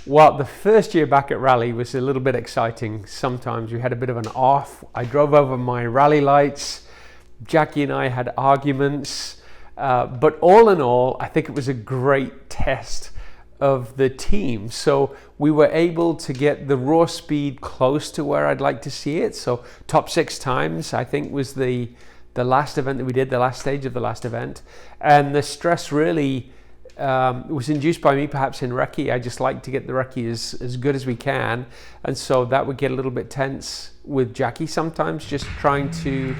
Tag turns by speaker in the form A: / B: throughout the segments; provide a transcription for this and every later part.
A: Well, the first year back at Rally was a little bit exciting. Sometimes we had a bit of an off. I drove over my rally lights. Jackie and I had arguments. But all in all, I think it was a great test of the team. So we were able to get the raw speed close to where I'd like to see it. So top 6 times, I think, was the last event that we did, the last stage of the last event. And the stress really was induced by me perhaps in recce. I just like to get the recce as good as we can, and so that would get a little bit tense with Jackie sometimes, just trying to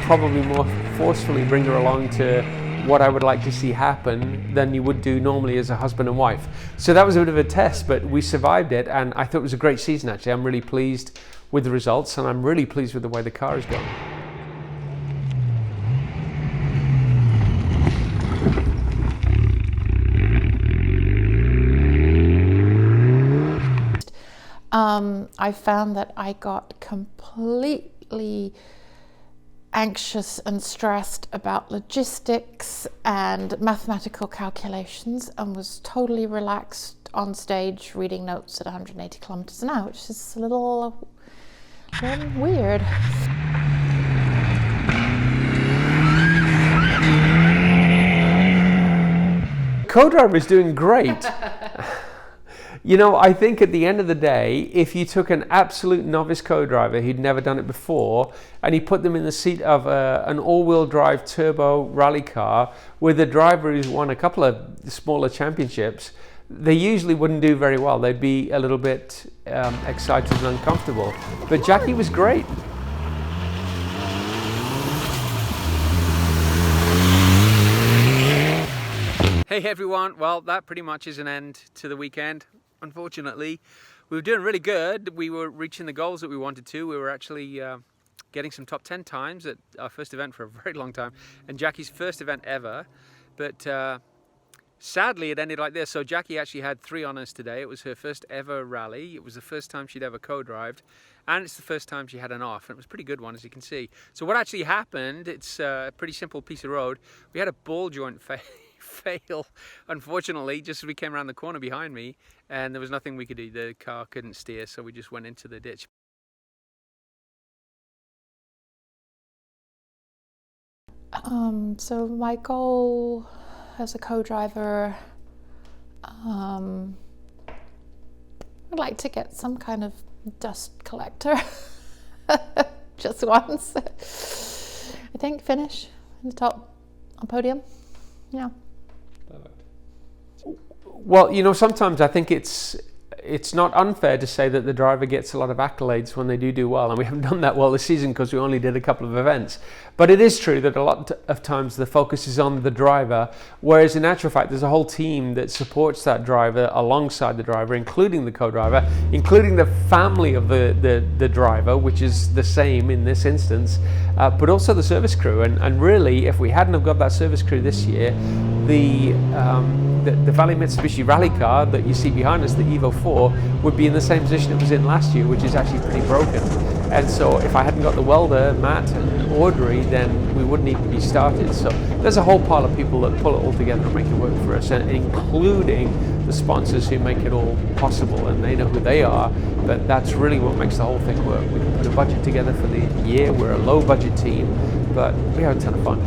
A: probably more forcefully bring her along to what I would like to see happen than you would do normally as a husband and wife. So that was a bit of a test, but we survived it, and I thought it was a great season actually. I'm really pleased with the results, and I'm really pleased with the way the car is going.
B: I found that I got completely anxious and stressed about logistics and mathematical calculations, and was totally relaxed on stage reading notes at 180 kilometers an hour, which is a little weird.
A: Co-driver is doing great. You know, I think at the end of the day, if you took an absolute novice co-driver who'd never done it before and you put them in the seat of an all-wheel drive turbo rally car with a driver who's won a couple of smaller championships, they usually wouldn't do very well. They'd be a little bit excited and uncomfortable. But Jackie was great. Hey everyone, well that pretty much is an end to the weekend. Unfortunately, we were doing really good. We were reaching the goals that we wanted to. We were actually getting some top 10 times at our first event for a very long time, and Jackie's first event ever. But sadly, it ended like this. So Jackie actually had 3 honours today. It was her first ever rally. It was the first time she'd ever co-drived, and it's the first time she had an off, and it was a pretty good one, as you can see. So what actually happened, it's a pretty simple piece of road. We had a ball joint fail, unfortunately, just as we came around the corner behind me, and there was nothing we could do. The car couldn't steer, so we just went into the ditch.
B: So my goal as a co-driver, I'd like to get some kind of dust collector just once. I think finish in the top on podium. Yeah.
A: Well, you know, sometimes I think it's not unfair to say that the driver gets a lot of accolades when they do well, and we haven't done that well this season because we only did a couple of events. But it is true that a lot of times the focus is on the driver, whereas in actual fact there's a whole team that supports that driver alongside the driver, including the co-driver, including the family of the driver, which is the same in this instance, but also the service crew. And really, if we hadn't have got that service crew this year, the Valley Mitsubishi rally car that you see behind us, the Evo 4, would be in the same position it was in last year, which is actually pretty broken. And so if I hadn't got the welder, Matt and Audrey, then we wouldn't even be started. So there's a whole pile of people that pull it all together and make it work for us, and including the sponsors who make it all possible, and they know who they are, but that's really what makes the whole thing work. We can put a budget together for the year. We're a low budget team, but we have a ton of fun.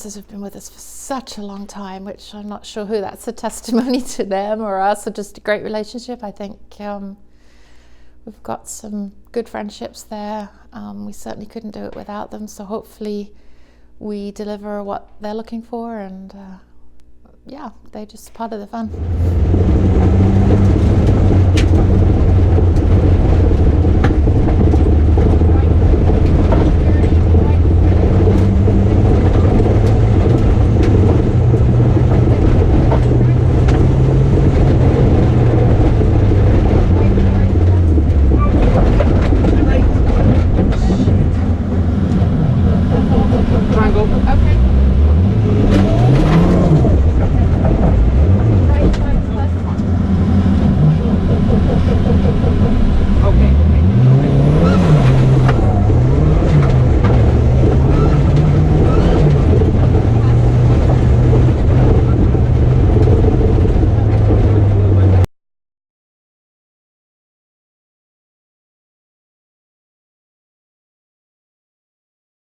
B: sponsors have been with us for such a long time, which I'm not sure who that's a testimony to them or us, or just a great relationship. I think we've got some good friendships there. We certainly couldn't do it without them, so hopefully we deliver what they're looking for, and yeah, they're just part of the fun.